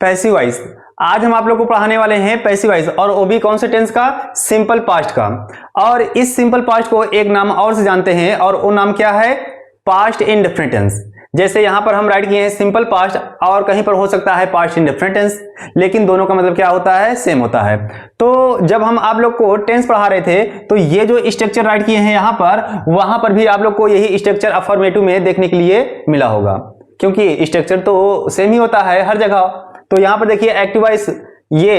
Passive voice. आज हम आप लोग को पढ़ाने वाले हैं पैसिव वॉइस, और वो भी कौन से टेंस का? सिंपल पास्ट का। और इस सिंपल पास्ट को एक नाम और से जानते हैं, और वो नाम क्या है? Past indefinite tense. जैसे यहां पर हम राइट किए हैं सिंपल पास्ट, और कहीं पर हो सकता है पास्ट इंडेफिनिट टेंस, लेकिन दोनों का मतलब क्या होता है? सेम होता है। तो जब हम आप लोग को टेंस पढ़ा रहे थे तो ये जो स्ट्रक्चर राइट किए हैं यहां पर, वहां पर भी आप लोग को यही स्ट्रक्चर अफर्मेटिव में देखने के लिए मिला होगा, क्योंकि स्ट्रक्चर तो सेम ही होता है हर जगह। तो यहां पर देखिए एक्टिव वॉइस, ये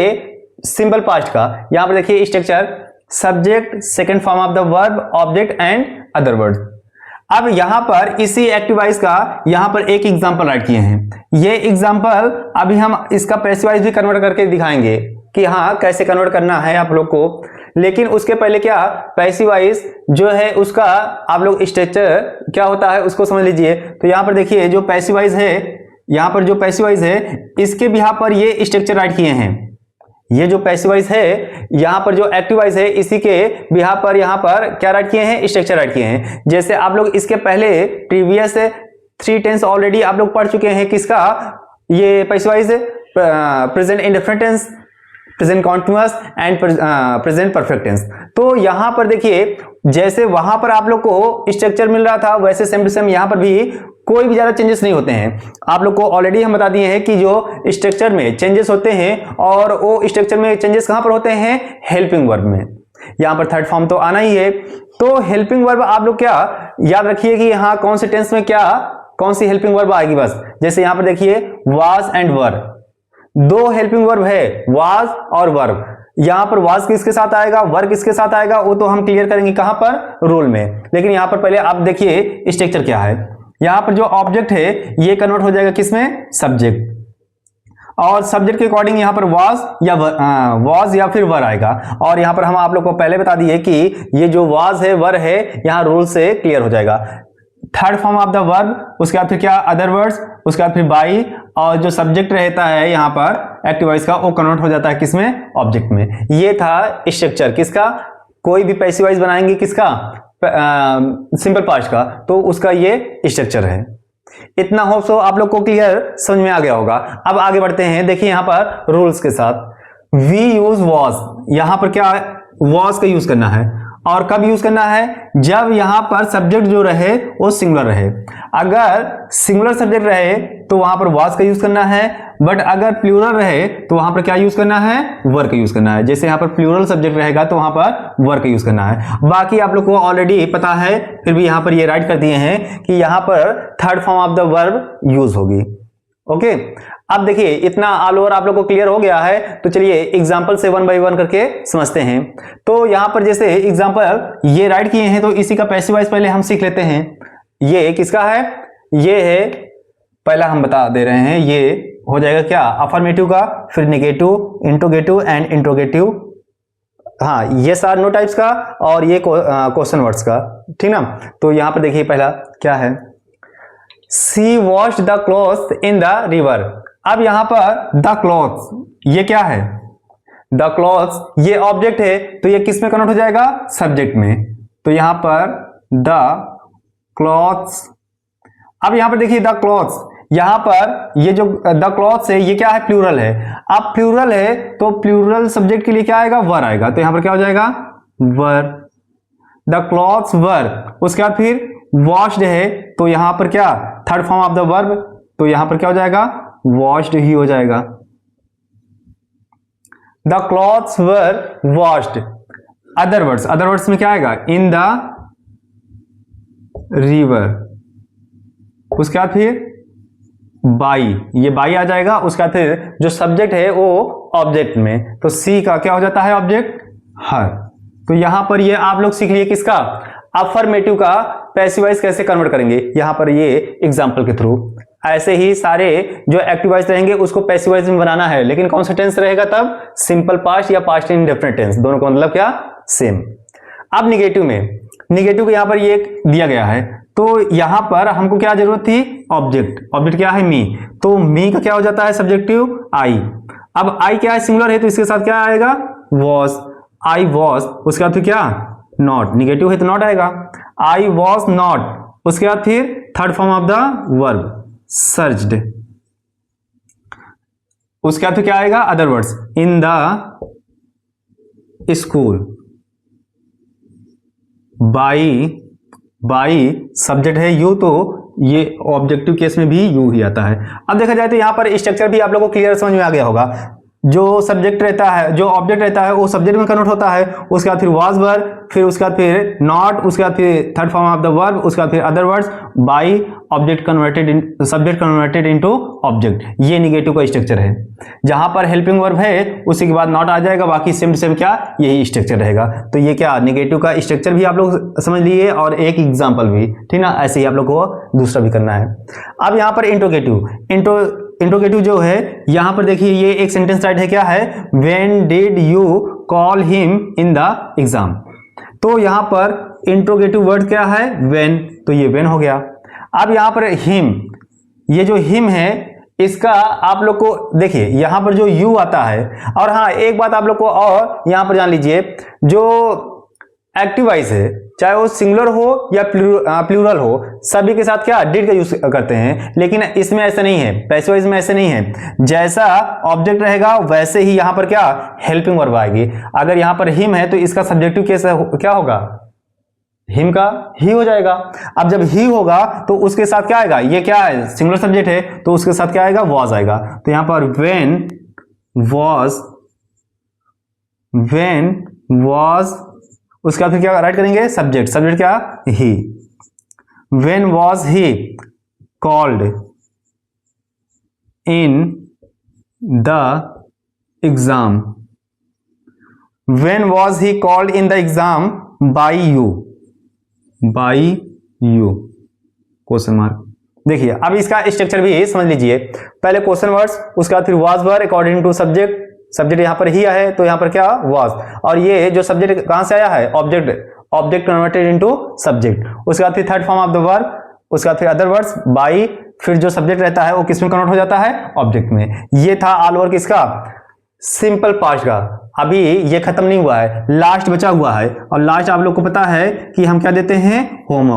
सिंपल पास्ट का, यहां पर देखिए structure subject, second form of the verb, object and other words. अब यहां पर इसी एक्टिव वॉइस का यहां पर एक एग्जांपल राइट किए हैं। ये एग्जांपल अभी हम इसका पैसिव वॉइस भी कन्वर्ट करके दिखाएंगे कि हाँ कैसे कन्वर्ट करना है आप लोग को। लेकिन उसके पहले क्या, पैसिव वॉइस जो है उसका आप लोग स्ट्रक्चर क्या होता है उसको समझ लीजिए। तो यहां पर देखिए जो पैसिव वॉइस है, यहां पर जो पैसिव वॉइस है इसके भी यहां पर ये स्ट्रक्चर राइट किए हैं। ये जो पैसिव वॉइस है, यहां पर जो एक्टिव वॉइस है, इसी के बिहाफ पर यहां पर क्या राइट किए हैं? स्ट्रक्चर राइट किए हैं। जैसे आप लोग इसके पहले प्रीवियस 3 टेंस ऑलरेडी आप लोग पढ़ चुके हैं। किसका? ये passive voice present indefinite tense, present continuous and present perfect tense. तो यहां पर देखिए जैसे वहां पर आप लोग को स्ट्रक्चर मिल रहा था, वैसे सेम टू सेम यहां पर भी कोई भी ज्यादा चेंजेस नहीं होते हैं। आप लोग को ऑलरेडी हम बता दिए हैं कि जो स्ट्रक्चर में चेंजेस होते हैं, और वो स्ट्रक्चर में चेंजेस कहां पर होते हैं? हेल्पिंग वर्ब में। यहां पर थर्ड फॉर्म तो आना ही है। तो हेल्पिंग वर्ब आप लोग क्या याद रखिए कि यहां कौन से टेंस में क्या कौन सी हेल्पिंग वर्ब आएगी बस। जैसे यहां पर देखिए was and were, 2 helping verb है, वाज और वर्ब। यहां पर वाज किसके साथ आएगा, वर्ब किसके साथ आएगा, वो तो हम क्लियर करेंगे कहां पर? रूल में। लेकिन यहां पर पहले आप देखिए स्ट्रक्चर क्या है। यहां पर जो ऑब्जेक्ट है ये कन्वर्ट हो जाएगा किसमें? सब्जेक्ट। और सब्जेक्ट के अकॉर्डिंग यहां पर वाज या फिर वर आएगा। और यहां पर हम आप लोग को पहले बता दिए कि ये जो वाज है, वर है, यहां रूल से क्लियर हो जाएगा। Third form of the verb, उसके बाद फिर क्या? अदर वर्ड्स, उसके बाद फिर बाई, और जो सब्जेक्ट रहता है यहां पर एक्टिव वॉइस का, वो कन्वर्ट हो जाता है किसमें? ऑब्जेक्ट में। ये था स्ट्रक्चर किसका? कोई भी पैसिव वॉइस बनाएंगे किसका? सिंपल पास्ट का, तो उसका ये स्ट्रक्चर है। इतना हो सो आप लोग को क्लियर समझ में आ गया होगा। अब आगे बढ़ते हैं। देखिए यहां पर रूल्स के साथ वी यूज वॉज, यहां पर क्या वॉज का यूज करना है, और कब यूज करना है? जब यहां पर सब्जेक्ट जो रहे वो सिंगुलर रहे। अगर सिंगुलर सब्जेक्ट रहे तो वहां पर वॉज का यूज करना है, बट अगर प्लूरल रहे तो वहां पर क्या यूज करना है? वर का यूज करना है। जैसे यहां पर प्लूरल सब्जेक्ट रहेगा तो वहां पर वर का यूज करना है। बाकी आप लोग को ऑलरेडी पता है, फिर भी यहां पर ये राइट कर दिए हैं कि यहां पर third form of the verb use होगी। ओके, अब देखिए इतना ऑल ओवर आप लोग को क्लियर हो गया है। तो चलिए एग्जांपल से 1 बाय 1 करके समझते हैं। तो यहां पर जैसे एग्जांपल ये राइट किए हैं, तो इसी का पैसिव वॉइस पहले हम सीख लेते हैं। ये किसका है? ये है, पहला हम बता दे रहे हैं, ये हो जाएगा क्या? अफर्मेटिव का, फिर नेगेटिव, इंट्रोगेटिव एंड इंट्रोगेटिव। हाँ, ये सारे नो टाइप्स का, और ये क्वेश्चन वर्ड्स का, ठीक ना। तो यहां पर देखिए पहला क्या है? She washed the clothes in the river. अब यहां पर द क्लॉथ्स, ये क्या है? द क्लॉथ्स ये ऑब्जेक्ट है, तो ये किस में कन्वर्ट हो जाएगा? सब्जेक्ट में। तो यहां पर द क्लॉथ्स। अब यहां पर देखिए द क्लॉथ्स, यहां पर ये जो द क्लॉथ्स है ये क्या है? प्लूरल है। अब प्लूरल है तो प्लूरल सब्जेक्ट के लिए क्या आएगा? वर आएगा। तो यहां पर क्या हो जाएगा? वर। द क्लॉथ्स वर। उसके बाद फिर वॉश्ड है, तो यहां पर क्या? Third form of the verb, तो यहां पर क्या हो जाएगा? वॉश्ड ही हो जाएगा। The clothes were washed. Other words में क्या आएगा? इन द रिवर। उसके बाद फिर बाई, ये बाई आ जाएगा। उसके बाद फिर जो सब्जेक्ट है वो ऑब्जेक्ट में, तो सी का क्या हो जाता है? ऑब्जेक्ट, हर। तो यहां पर ये आप लोग सीख लिए किसका? अफर्मेटिव का पैसिव वॉइस कैसे कन्वर्ट करेंगे, यहां पर ये एग्जांपल के थ्रू। ऐसे ही सारे जो एक्टिव वॉइस रहेंगे उसको पैसिव वॉइस में बनाना है, लेकिन कौन सा टेंस रहेगा तब? सिंपल पास्ट या पास्ट इंडेफिनिट टेंस, दोनों का मतलब क्या? सेम। अब निगेटिव में, निगेटिव को यहां पर ये दिया गया है, तो यहां पर हमको क्या जरूरत थी? ऑब्जेक्ट क्या है? मी। तो मी का क्या हो जाता है? सब्जेक्टिव आई। अब आई क्या है? सिंगुलर है, तो इसके साथ क्या आएगा? वॉज। I was. उसके बाद फिर क्या? नॉट। निगेटिव है तो नॉट आएगा। I was not. उसके बाद फिर third form of the verb, searched. उसके बाद फिर क्या आएगा, other words, in the school, by subject है यू, तो ये ऑब्जेक्टिव केस में भी यू ही आता है। अब देखा जाए तो यहां पर स्ट्रक्चर भी आप लोगों को क्लियर समझ में आ गया होगा। जो सब्जेक्ट रहता है, जो ऑब्जेक्ट रहता है वो सब्जेक्ट में कन्वर्ट होता है, उसके बाद फिर वाज वर्ब, फिर उसके बाद फिर नॉट, उसके बाद फिर third form of the verb, उसके बाद फिर other words, by, object converted in, subject converted into object. ये निगेटिव का स्ट्रक्चर है। जहां पर हेल्पिंग वर्ब है उसी के बाद नॉट आ जाएगा, बाकी सेम सेम क्या यही स्ट्रक्चर रहेगा। तो ये क्या निगेटिव का स्ट्रक्चर भी आप लोग समझ लिए और एक एग्जाम्पल भी, ठीक ना। ऐसे ही आप लोग को दूसरा भी करना है। अब यहाँ पर इंट्रोगेटिव जो है, यहां पर देखिए ये एक सेंटेंस राइट है, क्या है, when did you call him in the exam. तो यहां पर इंट्रोगेटिव वर्ड क्या है, व्हेन, तो ये व्हेन हो गया। अब यहां पर हिम, ये जो हिम है इसका आप लोग को देखिए यहां पर जो यू आता है, और हाँ एक बात आप लोग को और यहां पर जान लीजिए, जो एक्टिव वॉइस है चाहे वो सिंगुलर हो या प्लूरल हो, सभी के साथ क्या डिड का यूज करते हैं, लेकिन इसमें ऐसा नहीं है, पैसिव वॉइस में ऐसे नहीं है। जैसा ऑब्जेक्ट रहेगा वैसे ही यहां पर क्या हेल्पिंग वर्ब आएगी। अगर यहां पर हिम है तो इसका सब्जेक्टिव केस क्या होगा, हिम का ही हो जाएगा। अब जब ही होगा तो उसके साथ क्या आएगा, ये क्या है सिंगुलर सब्जेक्ट है तो उसके साथ क्या आएगा, वॉज आएगा। तो यहां पर व्हेन वॉज, उसका फिर क्या राइट करेंगे, सब्जेक्ट क्या, ही। When was he called in the exam, when was he called in the exam by you, question mark. देखिए अब इसका स्ट्रक्चर भी समझ लीजिए, पहले क्वेश्चन वर्ड्स, उसके बाद फिर was were according to subject यहां पर ही है तो यहां पर क्या वाज, और ये जो सब्जेक्ट कहां से आया है, ऑब्जेक्ट कन्वर्टेड इनटू सब्जेक्ट। उसके बाद फिर third form of the verb, उसके बाद फिर अदर वर्ड्स, बाई, फिर जो सब्जेक्ट रहता है वो किस में कन्वर्ट हो जाता है, ऑब्जेक्ट में। ये था ऑल ओवर किसका, सिंपल पास्ट का। अभी ये खत्म नहीं हुआ है, लास्ट बचा हुआ है, और लास्ट आप लोग को पता है कि हम क्या देते हैं, होमवर्क।